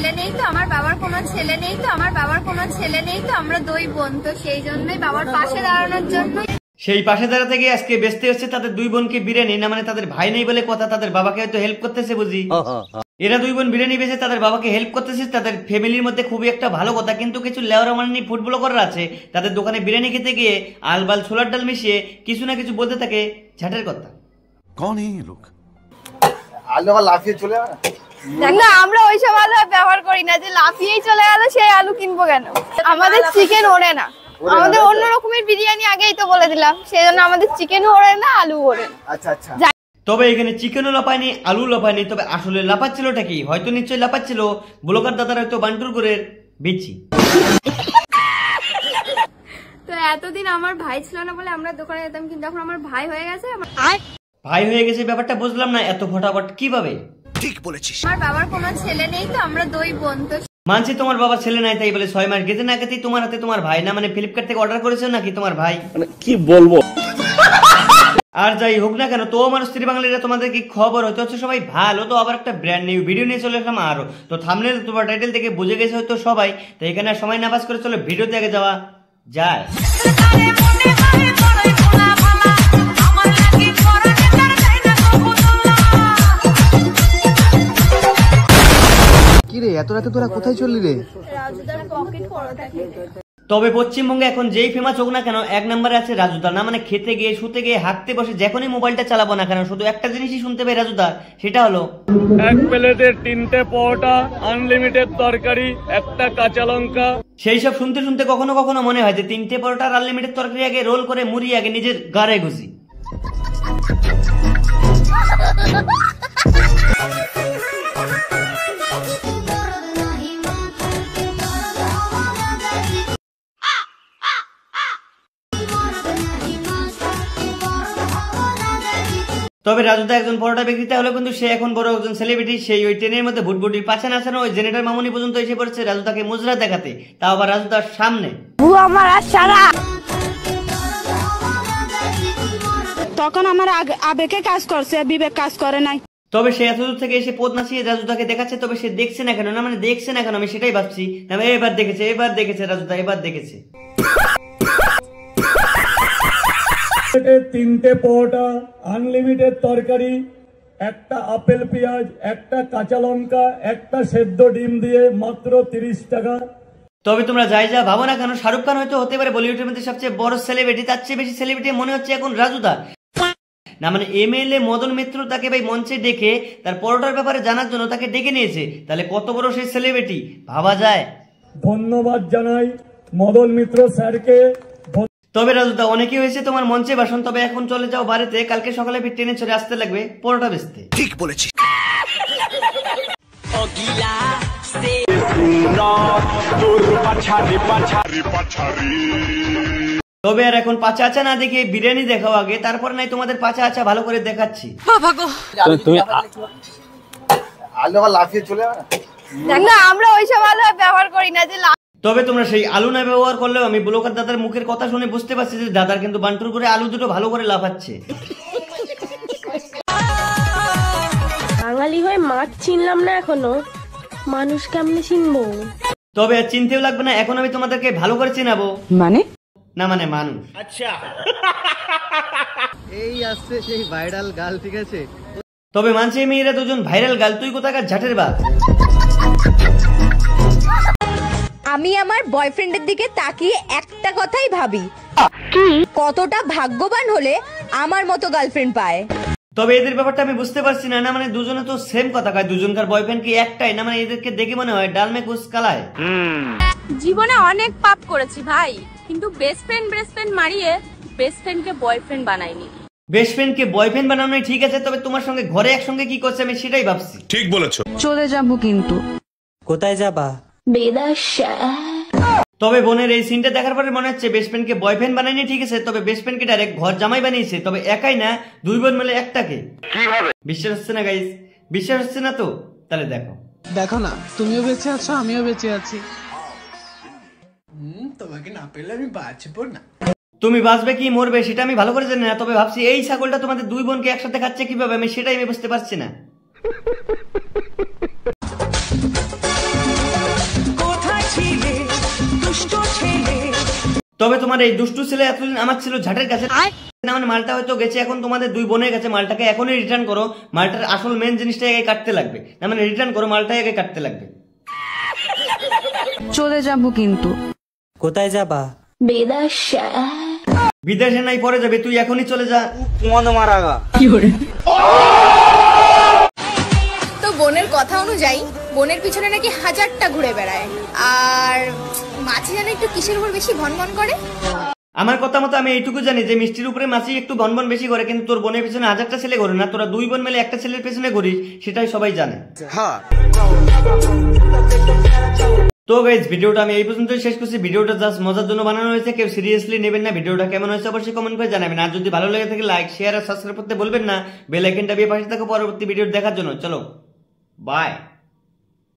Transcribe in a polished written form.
ছেলে নেই তো, আমার বাবার কোনো ছেলে নেই তো, আমার বাবার কোনো ছেলে নেই তো, আমরা দুই বোন, তো সেই জন্যই বাবার পাশে দাঁড়ানোর জন্য। সেই পাশে দাঁড়াতে গিয়ে আজকে বেচতে হচ্ছে তাদের দুই বোনকে বিরিয়ানি, না মানে তাদের ভাই নেই বলে কথা, তাদের বাবাকে হয়তো হেল্প করতেছে বুঝি। এরা দুই বোন বিরিয়ানি বেচে তাদের বাবাকে হেল্প করতেছে, তাদের ফ্যামিলির মধ্যে খুবই একটা ভালো কথা। কিন্তু কিছু লেওরা মানি ফুড ব্লগাররা আছে, তাদের দোকানে বিরিয়ানি খেতে গিয়ে আলবাল ছোলার ডাল মিশিয়ে কিছু না কিছু বলতে থাকে ঝাটের কথা। কোন এই লোক? আলু লাফিয়ে চলে যাবে না, আমরা ওইসব আলু ব্যবহার করি না যে লাফিয়েই চলে গেল সেই আলু কিনবো কেন। আমাদের চিকেন ওড়ে না, আমাদের অন্য রকমের বিরিয়ানি আগেই তো বলে দিলাম, সেই জন্য আমাদের চিকেন ওড়ে না, আলু ওড়ে। আচ্ছা আচ্ছা। তবে এখানে চিকেনও লাফায়নি, আলু লাফায়নি, তবে আসলে লাফাচ্ছিলটা কি? হয়তো নিশ্চয়ই লাফাচ্ছিল ব্লগার দাদার হয়তো বান্টুর করে বিচ্ছি। তো এতদিন আমার ভাই ছিল না বলে আমরা দোকানে যেতাম, কিন্তু এখন আমার ভাই হয়ে গেছে। ভাই হয়ে গেছে ব্যাপারটা বুঝলাম না এত ফটাফট কিভাবে? ঠিক বলেছিস। আমার বাবার কোনো ছেলে নেই তো, আমরা দুই বোন। তো মানছি তোমার বাবা ছেলে নাই, তাই বলে 6 মাস গেছে না গেতেই তোমার হাতে তোমার ভাই, না মানে ফ্লিপকার্ট থেকে অর্ডার করেছে নাকি তোমার ভাই? মানে কি বলবো। আর যাই হোক না কেন, তো আমার স্ত্রী বাঙালিরা তোমাদের কি খবর? হয়তো হচ্ছে সবাই ভালো, তো আবার একটা ব্র্যান্ড নিউ ভিডিও নিয়ে চলে এলাম আরো। তো থাম্বনেল তোমার টাইটেল থেকে বুঝে গেছে হয়তো সবাই, তো এখানে আর সময় না পাস করে চলো ভিডিওতে আগে যাওয়া যায়। কিরে এত রাতে তোরা কোথায় চললি রে? তবে পশ্চিমবঙ্গে এখন যেই ফেমাস হোক না কেন, এক নম্বরে আছে রাজুদা, না মানে খেতে গিয়ে শুতে গিয়ে হাঁটতে বসে যখনই মোবাইলটা চালাবো না কেন শুধু একটা জিনিসই শুনতে পাই রাজুদা, সেটা হলো এক প্লেটের 3টে পরোটা, আনলিমিটেড তরকারি, একটা কাঁচা লঙ্কা। সেই সব শুনতে শুনতে কখনো কখনো মনে হয় যে 3টে পরোটা আর আনলিমিটেড তরকারি আগে রোল করে মুড়ি আগে নিজের গাড়ে ঘুষি। তবে রাজুদা একজন পরোটা বিক্রেতা হলো, কিন্তু সে এখন বড় একজন সেলিব্রিটি। সেই ওই ট্রেনের মধ্যে ভুটভুটির পাশে নাচানো ওই জেনেটার মামুনি পর্যন্ত এসে পড়েছে রাজুদাকে মুজরা দেখাতে, তাও আবার রাজুদার সামনে। তখন আমার আবেগে কাজ করছে, বিবেক কাজ করে নাই। তবে সে এতদূর থেকে এসে পদ নাচিয়ে রাজুদাকে দেখাচ্ছে, তবে সে দেখছে না কেন, না মানে দেখছে না কেন আমি সেটাই ভাবছি। এবার দেখেছে রাজুদা, এবার দেখেছে। 3টে পরোটা, আনলিমিটেড তরকারি, একটা আপেল পেঁয়াজ, একটা কাঁচা লঙ্কা, একটা সেদ্ধ ডিম দিয়ে মাত্র 30 টাকা। তবে তোমরা যাই যা ভাবো না কেন, শাহরুখ খান হয়তো হতে পারে বলিউডের মধ্যে সবচেয়ে বড় সেলিব্রিটি, তার চেয়ে বেশি সেলিব্রিটি মনে হচ্ছে এখন রাজুদা। না মানে এমএলএ মদন মিত্র তাকে ভাই মঞ্চে ডেকে তার পরোটার ব্যাপারে জানার জন্য তাকে ডেকে নিয়েছে, তাহলে কত বড় সেই সেলিব্রিটি ভাবা যায়। ধন্যবাদ জানাই মদন মিত্র স্যারকে। তবে রাজুদা অনেকই হয়েছে তোমার মঞ্চে ভাষণ, তবে এখন চলে যাও বাড়িতে, কালকে সকালে ফির ট্রেনে চলে আসতে লাগবে পরোটা বেচতে। ঠিক বলেছিস। তবে আর এখন পাচা আচা না দেখে বিরিয়ানি দেখাও আগে, তারপর নাই তোমাদের পাচা আচা ভালো করে দেখাচ্ছি। আলু লাফিয়ে চলে যাবে না, আমরা ওইসব আলু ব্যবহার করি না যে। তবে তোমরা সেই আলু না ব্যবহার করলেও আমি ব্লগার দাদার মুখের কথা শুনে বুঝতে পারছি যে দাদার কিন্তু বান্টুর করে আলু দুটো ভালো করে লাফাচ্ছে। বাঙালি হয়ে মাছ চিনলাম না এখনো, মানুষ কেমনে চিনবো? তবে আর চিনতেও লাগবে না, এখন আমি তোমাদেরকে ভালো করে চিনাবো। মানে না মানে মানুষ। আচ্ছা এই আসছে সেই ভাইরাল গাল, ঠিক আছে? তবে মানছি মেয়েরা দুজন ভাইরাল গাল, তুই কোথাকার ঝাটের বাদ। আমি আমার বয়ফ্রেন্ডের দিকে তাকিয়ে একটা কথাই ভাবি, কতটা ভাগ্যবান হলে আমার মতো গার্লফ্রেন্ড পায়। তবে এদের ব্যাপারটা আমি বুঝতে পারছি না, না মানে দুজনে তো সেম কথা কয়, দুজনকার বয়ফ্রেন্ড কি একটাই? না মানে এদেরকে দেখে মনে হয় ডাল মে কুছ কালায়। জীবনে অনেক পাপ করেছি ভাই, কিন্তু বেস্ট ফ্রেন্ড মারিয়ে বেস্ট ফ্রেন্ডকে বয়ফ্রেন্ড বানাইনি। বেস্ট ফ্রেন্ডকে বয়ফ্রেন্ড বানানোই ঠিক আছে, তবে তোমার সঙ্গে ঘরে একসঙ্গে কি করছে আমি সেটাই ভাবছি। ঠিক বলেছো। চলে যাবো কিন্তু। কোথায় যাবা? তবে বোনের এই সিনটা দেখার পরে মনে হচ্ছে বেস্ট ফ্রেন্ডকে বয়ফ্রেন্ড বানায়নি ঠিক আছে, তবে বেস্ট ফ্রেন্ডকে ডাইরেক্ট ঘর জামাই বানিয়েছে, তবে একাই না, দুই বোন মিলে একটাকে। বিশ্বাস হচ্ছে না গাইস? বিশ্বাস হচ্ছে না তো তাহলে দেখো। দেখো না, তুমিও বেঁচে আছো, আমিও বেঁচে আছি। তোমাকে না পেলে আমি বাঁচবো না। তুমি বাঁচবে কি মরবে সেটা আমি ভালো করে জানি না, তবে ভাবছি এই ছাগলটা তোমাদের দুই বোনকে একসাথে খাচ্ছে কিভাবে, আমি সেটাই বুঝতে পারছি না। তবে তোমার এই দুষ্টু ছেলে এতদিন আমার ছিল ঝাটের কাছে, না মানে মালটা হয়তো গেছে এখন তোমাদের দুই বোনের কাছে। মালটাকে এখনই রিটার্ন করো, মালটার আসল মেন জিনিসটা আগে কাটতে লাগবে, না মানে রিটার্ন করো, মালটা আগে কাটতে লাগবে। চলে যাব কিন্তু। কোথায় যাবা? বিদেশে নাই পরে যাবে, তুই এখনই চলে যা। তো বোনের কথা অনুযায়ী বোনের পিছনে নাকি 1000টা ঘুরে বেড়ায়, আর মাছি জানে একটু কিসের উপর বেশি ভনভন করে। আমার কথা মতো আমি এইটুকু জানি যে মিষ্টির উপরে মাছি একটু বনবন বেশি করে, কিন্তু তোর বোনের পেছনে 1000টা ছেলে ঘুরে না, তোরা দুই বোন মিলে একটা ছেলের পেছনে ঘুরিস, সেটাই সবাই জানে। তো গাইজ ভিডিওটা আমি এই পর্যন্তই শেষ করছি। ভিডিওটা জাস্ট মজার জন্য বানানো হয়েছে, কেউ সিরিয়াসলি নেবেন না। ভিডিওটা কেমন হয়েছে অবশ্যই কমেন্ট করে জানাবেন, আর যদি ভালো লেগে থাকে লাইক শেয়ার আর সাবস্ক্রাইব করতে বলবেন না। বেল আইকনটা দিয়ে পাশে থাকো পরবর্তী ভিডিও দেখার জন্য। চলো বাই।